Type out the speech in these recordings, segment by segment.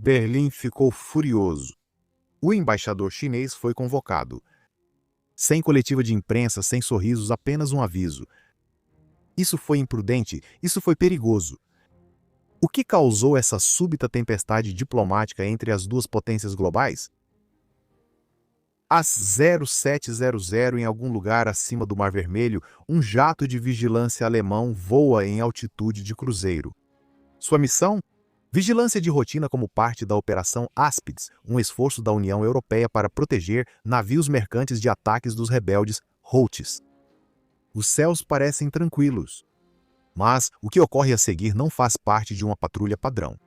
Berlim ficou furioso. O embaixador chinês foi convocado. Sem coletiva de imprensa, sem sorrisos, apenas um aviso. Isso foi imprudente, isso foi perigoso. O que causou essa súbita tempestade diplomática entre as duas potências globais? Às 0700, em algum lugar acima do Mar Vermelho, um jato de vigilância alemão voa em altitude de cruzeiro. Sua missão? Vigilância de rotina como parte da Operação Áspides, um esforço da União Europeia para proteger navios mercantes de ataques dos rebeldes Houthis. Os céus parecem tranquilos, mas o que ocorre a seguir não faz parte de uma patrulha padrão.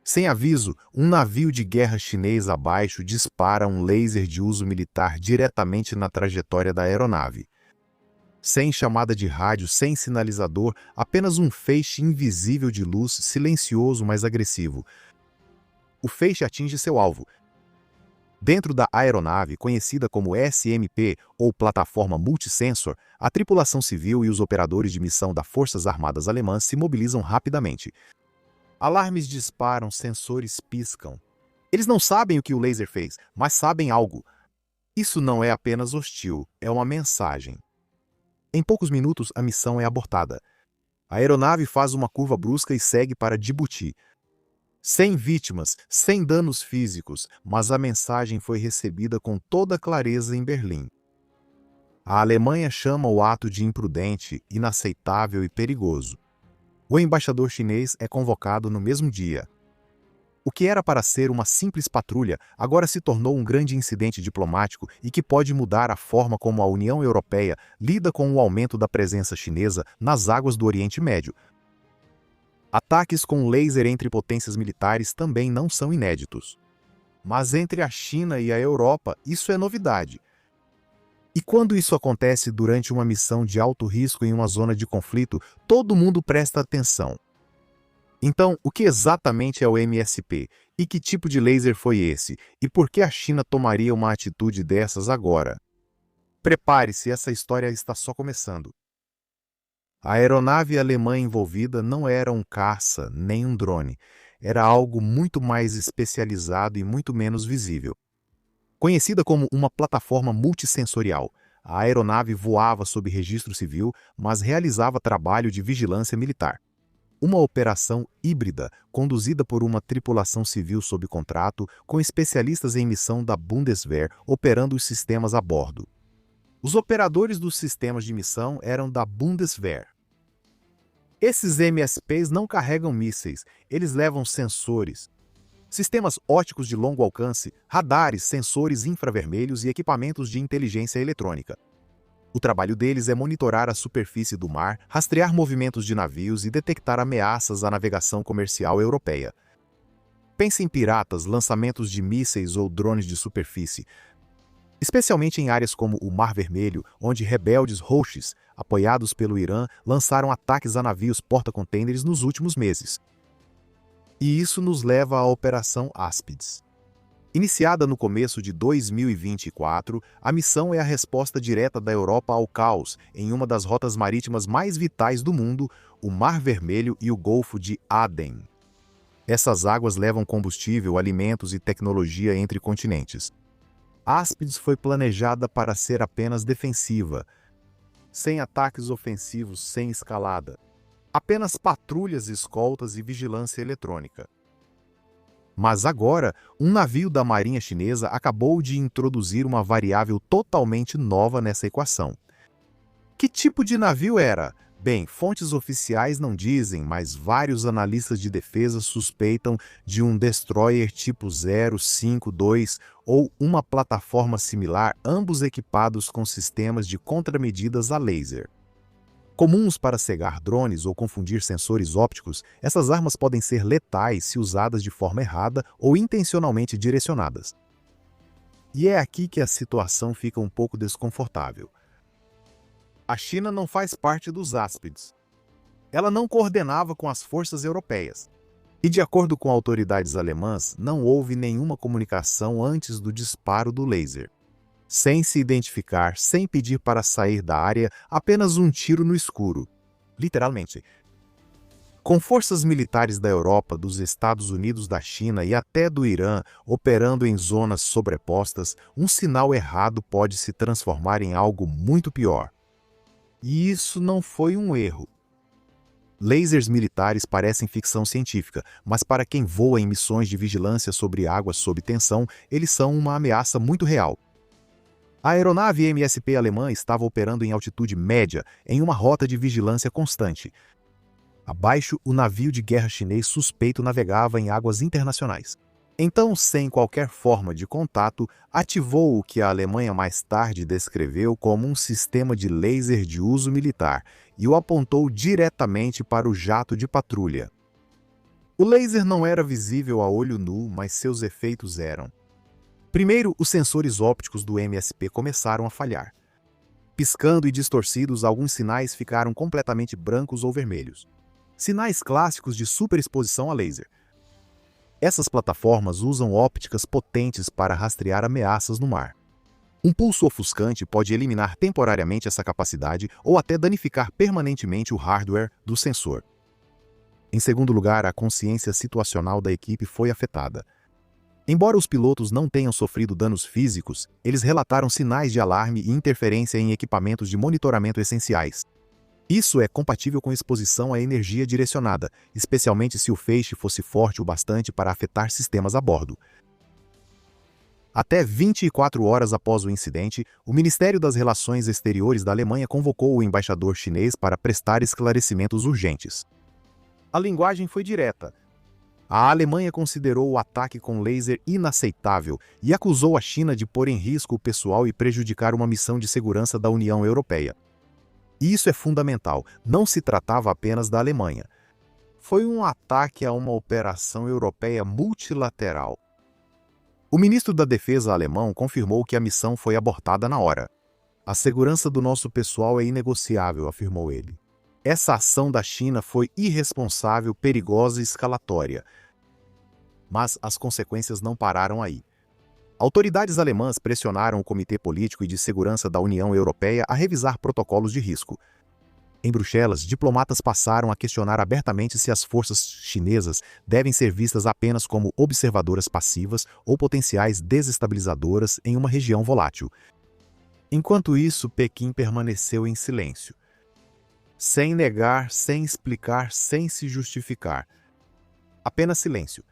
Sem aviso, um navio de guerra chinês abaixo dispara um laser de uso militar diretamente na trajetória da aeronave. Sem chamada de rádio, sem sinalizador, apenas um feixe invisível de luz, silencioso, mas agressivo. O feixe atinge seu alvo. Dentro da aeronave, conhecida como SMP, ou Plataforma Multisensor, a tripulação civil e os operadores de missão das Forças Armadas Alemãs se mobilizam rapidamente. Alarmes disparam, sensores piscam. Eles não sabem o que o laser fez, mas sabem algo. Isso não é apenas hostil, é uma mensagem. Em poucos minutos, a missão é abortada. A aeronave faz uma curva brusca e segue para Djibouti. Sem vítimas, sem danos físicos, mas a mensagem foi recebida com toda clareza em Berlim. A Alemanha chama o ato de imprudente, inaceitável e perigoso. O embaixador chinês é convocado no mesmo dia. O que era para ser uma simples patrulha agora se tornou um grande incidente diplomático e que pode mudar a forma como a União Europeia lida com o aumento da presença chinesa nas águas do Oriente Médio. Ataques com laser entre potências militares também não são inéditos. Mas entre a China e a Europa, isso é novidade. E quando isso acontece durante uma missão de alto risco em uma zona de conflito, todo mundo presta atenção. Então, o que exatamente é o MSP? E que tipo de laser foi esse? E por que a China tomaria uma atitude dessas agora? Prepare-se, essa história está só começando. A aeronave alemã envolvida não era um caça nem um drone. Era algo muito mais especializado e muito menos visível. Conhecida como uma plataforma multissensorial, a aeronave voava sob registro civil, mas realizava trabalho de vigilância militar. Uma operação híbrida, conduzida por uma tripulação civil sob contrato, com especialistas em missão da Bundeswehr operando os sistemas a bordo. Os operadores dos sistemas de missão eram da Bundeswehr. Esses MSPs não carregam mísseis, eles levam sensores. Sistemas óticos de longo alcance, radares, sensores infravermelhos e equipamentos de inteligência eletrônica. O trabalho deles é monitorar a superfície do mar, rastrear movimentos de navios e detectar ameaças à navegação comercial europeia. Pense em piratas, lançamentos de mísseis ou drones de superfície, especialmente em áreas como o Mar Vermelho, onde rebeldes Houthis, apoiados pelo Irã, lançaram ataques a navios porta-contêineres nos últimos meses. E isso nos leva à Operação Áspides. Iniciada no começo de 2024, a missão é a resposta direta da Europa ao caos em uma das rotas marítimas mais vitais do mundo, o Mar Vermelho e o Golfo de Aden. Essas águas levam combustível, alimentos e tecnologia entre continentes. Áspides foi planejada para ser apenas defensiva, sem ataques ofensivos, sem escalada. Apenas patrulhas, escoltas e vigilância eletrônica. Mas agora, um navio da Marinha Chinesa acabou de introduzir uma variável totalmente nova nessa equação. Que tipo de navio era? Bem, fontes oficiais não dizem, mas vários analistas de defesa suspeitam de um destroyer tipo 052 ou uma plataforma similar, ambos equipados com sistemas de contramedidas a laser. Comuns para cegar drones ou confundir sensores ópticos, essas armas podem ser letais se usadas de forma errada ou intencionalmente direcionadas. E é aqui que a situação fica um pouco desconfortável. A China não faz parte dos Áspides. Ela não coordenava com as forças europeias. E, de acordo com autoridades alemãs, não houve nenhuma comunicação antes do disparo do laser. Sem se identificar, sem pedir para sair da área, apenas um tiro no escuro. Literalmente. Com forças militares da Europa, dos Estados Unidos, da China e até do Irã operando em zonas sobrepostas, um sinal errado pode se transformar em algo muito pior. E isso não foi um erro. Lasers militares parecem ficção científica, mas para quem voa em missões de vigilância sobre águas sob tensão, eles são uma ameaça muito real. A aeronave MSP alemã estava operando em altitude média, em uma rota de vigilância constante. Abaixo, o navio de guerra chinês suspeito navegava em águas internacionais. Então, sem qualquer forma de contato, ativou o que a Alemanha mais tarde descreveu como um sistema de laser de uso militar e o apontou diretamente para o jato de patrulha. O laser não era visível a olho nu, mas seus efeitos eram. Primeiro, os sensores ópticos do MSP começaram a falhar. Piscando e distorcidos, alguns sinais ficaram completamente brancos ou vermelhos. Sinais clássicos de superexposição a laser. Essas plataformas usam ópticas potentes para rastrear ameaças no mar. Um pulso ofuscante pode eliminar temporariamente essa capacidade ou até danificar permanentemente o hardware do sensor. Em segundo lugar, a consciência situacional da equipe foi afetada. Embora os pilotos não tenham sofrido danos físicos, eles relataram sinais de alarme e interferência em equipamentos de monitoramento essenciais. Isso é compatível com exposição à energia direcionada, especialmente se o feixe fosse forte o bastante para afetar sistemas a bordo. Até 24 horas após o incidente, o Ministério das Relações Exteriores da Alemanha convocou o embaixador chinês para prestar esclarecimentos urgentes. A linguagem foi direta. A Alemanha considerou o ataque com laser inaceitável e acusou a China de pôr em risco o pessoal e prejudicar uma missão de segurança da União Europeia. E isso é fundamental, não se tratava apenas da Alemanha. Foi um ataque a uma operação europeia multilateral. O ministro da Defesa alemão confirmou que a missão foi abortada na hora. A segurança do nosso pessoal é inegociável, afirmou ele. Essa ação da China foi irresponsável, perigosa e escalatória. Mas as consequências não pararam aí. Autoridades alemãs pressionaram o Comitê Político e de Segurança da União Europeia a revisar protocolos de risco. Em Bruxelas, diplomatas passaram a questionar abertamente se as forças chinesas devem ser vistas apenas como observadoras passivas ou potenciais desestabilizadoras em uma região volátil. Enquanto isso, Pequim permaneceu em silêncio. Sem negar, sem explicar, sem se justificar. Apenas silêncio.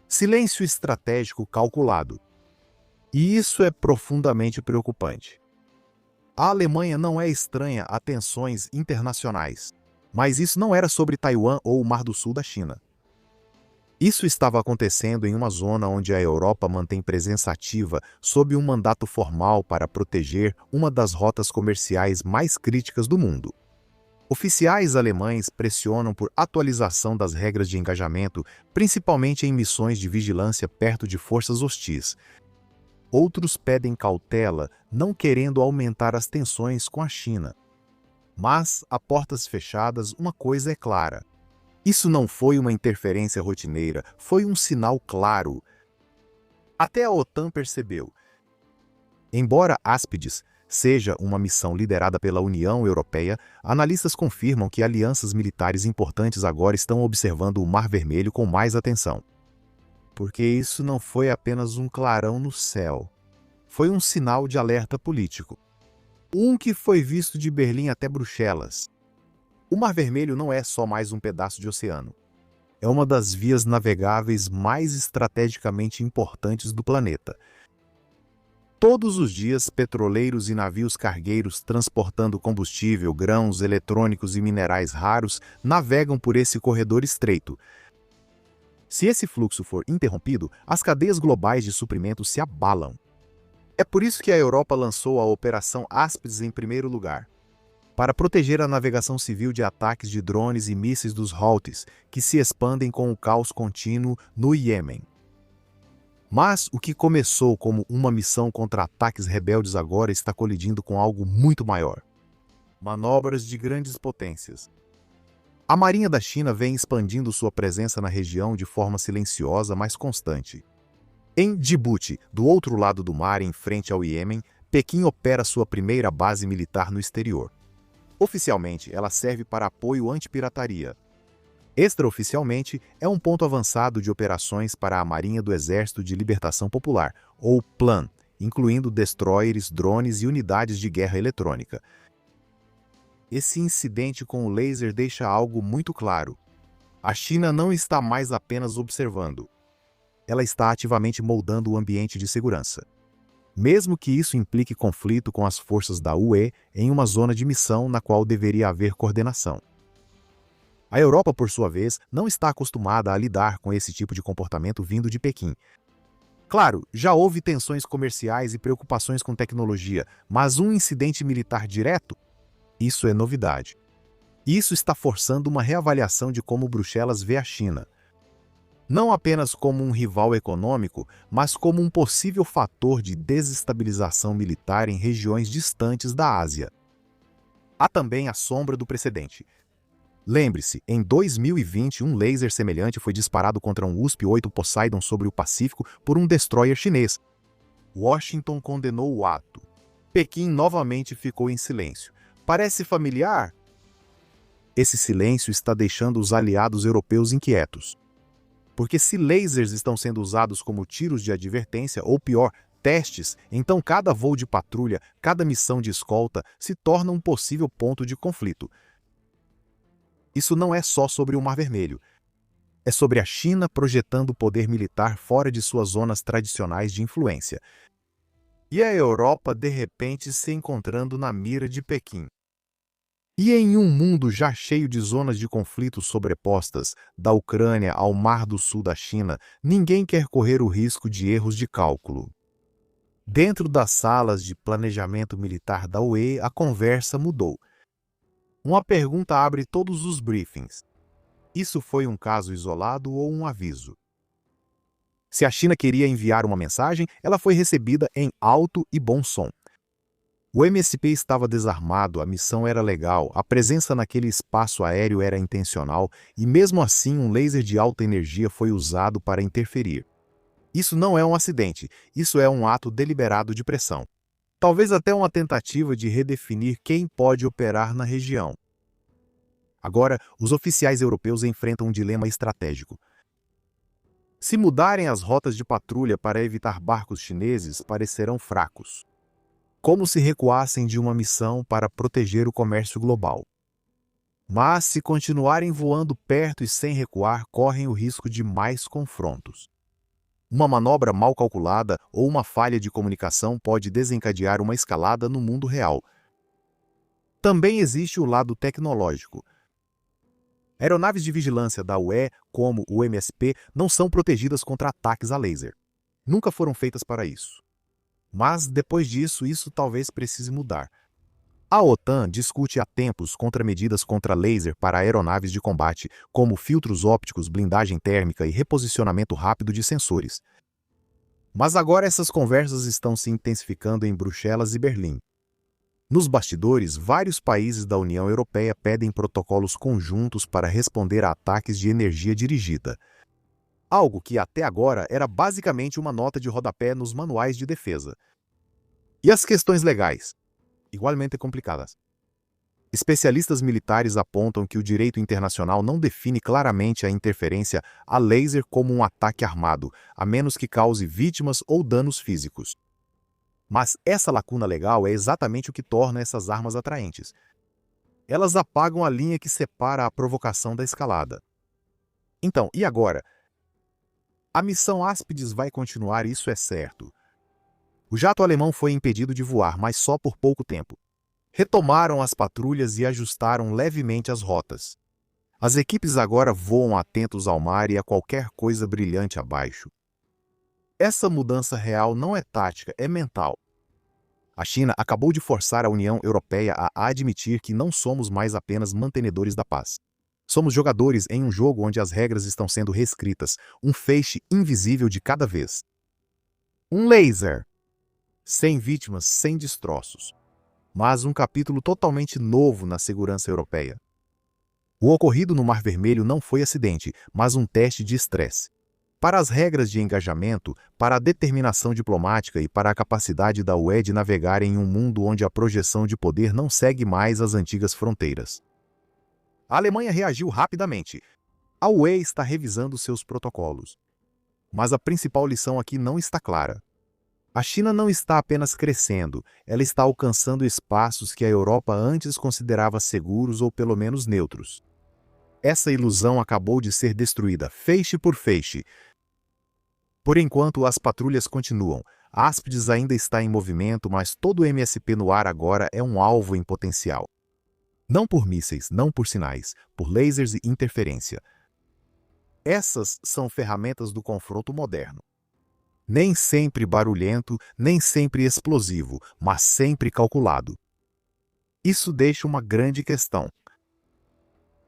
Silêncio estratégico calculado. E isso é profundamente preocupante. A Alemanha não é estranha a tensões internacionais, mas isso não era sobre Taiwan ou o Mar do Sul da China. Isso estava acontecendo em uma zona onde a Europa mantém presença ativa sob um mandato formal para proteger uma das rotas comerciais mais críticas do mundo. Oficiais alemães pressionam por atualização das regras de engajamento, principalmente em missões de vigilância perto de forças hostis. Outros pedem cautela, não querendo aumentar as tensões com a China. Mas, a portas fechadas, uma coisa é clara. Isso não foi uma interferência rotineira, foi um sinal claro. Até a OTAN percebeu. Embora Áspides seja uma missão liderada pela União Europeia, analistas confirmam que alianças militares importantes agora estão observando o Mar Vermelho com mais atenção. Porque isso não foi apenas um clarão no céu. Foi um sinal de alerta político. Um que foi visto de Berlim até Bruxelas. O Mar Vermelho não é só mais um pedaço de oceano. É uma das vias navegáveis mais estrategicamente importantes do planeta. Todos os dias, petroleiros e navios cargueiros transportando combustível, grãos, eletrônicos e minerais raros navegam por esse corredor estreito. Se esse fluxo for interrompido, as cadeias globais de suprimentos se abalam. É por isso que a Europa lançou a Operação Áspides em primeiro lugar, para proteger a navegação civil de ataques de drones e mísseis dos Houthis, que se expandem com o caos contínuo no Iêmen. Mas o que começou como uma missão contra ataques rebeldes agora está colidindo com algo muito maior. Manobras de grandes potências. A Marinha da China vem expandindo sua presença na região de forma silenciosa, mas constante. Em Djibouti, do outro lado do mar, em frente ao Iêmen, Pequim opera sua primeira base militar no exterior. Oficialmente, ela serve para apoio anti-pirataria. Extraoficialmente, é um ponto avançado de operações para a Marinha do Exército de Libertação Popular, ou PLAN, incluindo destroyers, drones e unidades de guerra eletrônica. Esse incidente com o laser deixa algo muito claro. A China não está mais apenas observando. Ela está ativamente moldando o ambiente de segurança. Mesmo que isso implique conflito com as forças da UE em uma zona de missão na qual deveria haver coordenação. A Europa, por sua vez, não está acostumada a lidar com esse tipo de comportamento vindo de Pequim. Claro, já houve tensões comerciais e preocupações com tecnologia, mas um incidente militar direto? Isso é novidade. Isso está forçando uma reavaliação de como Bruxelas vê a China. Não apenas como um rival econômico, mas como um possível fator de desestabilização militar em regiões distantes da Ásia. Há também a sombra do precedente. Lembre-se, em 2020, um laser semelhante foi disparado contra um USP-8 Poseidon sobre o Pacífico por um destroyer chinês. Washington condenou o ato. Pequim novamente ficou em silêncio. Parece familiar? Esse silêncio está deixando os aliados europeus inquietos. Porque se lasers estão sendo usados como tiros de advertência, ou pior, testes, então cada voo de patrulha, cada missão de escolta se torna um possível ponto de conflito. Isso não é só sobre o Mar Vermelho. É sobre a China projetando poder militar fora de suas zonas tradicionais de influência. E a Europa, de repente, se encontrando na mira de Pequim. E em um mundo já cheio de zonas de conflito sobrepostas, da Ucrânia ao Mar do Sul da China, ninguém quer correr o risco de erros de cálculo. Dentro das salas de planejamento militar da UE, a conversa mudou. Uma pergunta abre todos os briefings. Isso foi um caso isolado ou um aviso? Se a China queria enviar uma mensagem, ela foi recebida em alto e bom som. O MSP estava desarmado, a missão era legal, a presença naquele espaço aéreo era intencional e, mesmo assim, um laser de alta energia foi usado para interferir. Isso não é um acidente, isso é um ato deliberado de pressão. Talvez até uma tentativa de redefinir quem pode operar na região. Agora, os oficiais europeus enfrentam um dilema estratégico. Se mudarem as rotas de patrulha para evitar barcos chineses, parecerão fracos. Como se recuassem de uma missão para proteger o comércio global. Mas, se continuarem voando perto e sem recuar, correm o risco de mais confrontos. Uma manobra mal calculada ou uma falha de comunicação pode desencadear uma escalada no mundo real. Também existe o lado tecnológico. Aeronaves de vigilância da UE, como o MSP, não são protegidas contra ataques a laser. Nunca foram feitas para isso. Mas, depois disso, isso talvez precise mudar. A OTAN discute há tempos contramedidas contra laser para aeronaves de combate, como filtros ópticos, blindagem térmica e reposicionamento rápido de sensores. Mas agora essas conversas estão se intensificando em Bruxelas e Berlim. Nos bastidores, vários países da União Europeia pedem protocolos conjuntos para responder a ataques de energia dirigida. Algo que até agora era basicamente uma nota de rodapé nos manuais de defesa. E as questões legais? Igualmente complicadas. Especialistas militares apontam que o direito internacional não define claramente a interferência a laser como um ataque armado, a menos que cause vítimas ou danos físicos. Mas essa lacuna legal é exatamente o que torna essas armas atraentes. Elas apagam a linha que separa a provocação da escalada. Então, e agora? A missão Áspides vai continuar, isso é certo. O jato alemão foi impedido de voar, mas só por pouco tempo. Retomaram as patrulhas e ajustaram levemente as rotas. As equipes agora voam atentos ao mar e a qualquer coisa brilhante abaixo. Essa mudança real não é tática, é mental. A China acabou de forçar a União Europeia a admitir que não somos mais apenas mantenedores da paz. Somos jogadores em um jogo onde as regras estão sendo reescritas, um feixe invisível de cada vez. Um laser. Sem vítimas, sem destroços. Mas um capítulo totalmente novo na segurança europeia. O ocorrido no Mar Vermelho não foi acidente, mas um teste de estresse. Para as regras de engajamento, para a determinação diplomática e para a capacidade da UE de navegar em um mundo onde a projeção de poder não segue mais as antigas fronteiras. A Alemanha reagiu rapidamente. A UE está revisando seus protocolos. Mas a principal lição aqui não está clara. A China não está apenas crescendo, ela está alcançando espaços que a Europa antes considerava seguros ou pelo menos neutros. Essa ilusão acabou de ser destruída, feixe por feixe. Por enquanto, as patrulhas continuam. Áspides ainda está em movimento, mas todo o MSP no ar agora é um alvo em potencial. Não por mísseis, não por sinais, por lasers e interferência. Essas são ferramentas do confronto moderno. Nem sempre barulhento, nem sempre explosivo, mas sempre calculado. Isso deixa uma grande questão.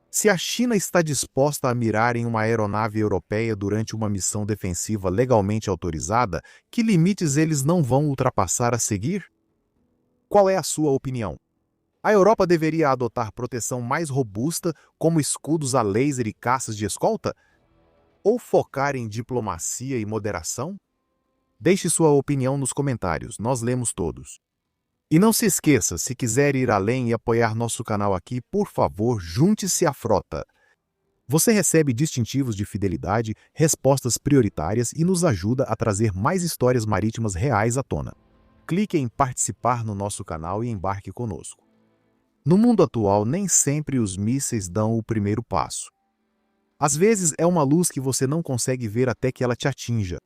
Se a China está disposta a mirar em uma aeronave europeia durante uma missão defensiva legalmente autorizada, que limites eles não vão ultrapassar a seguir? Qual é a sua opinião? A Europa deveria adotar proteção mais robusta, como escudos a laser e caças de escolta? Ou focar em diplomacia e moderação? Deixe sua opinião nos comentários, nós lemos todos. E não se esqueça, se quiser ir além e apoiar nosso canal aqui, por favor, junte-se à frota. Você recebe distintivos de fidelidade, respostas prioritárias e nos ajuda a trazer mais histórias marítimas reais à tona. Clique em participar no nosso canal e embarque conosco. No mundo atual, nem sempre os mísseis dão o primeiro passo. Às vezes é uma luz que você não consegue ver até que ela te atinja.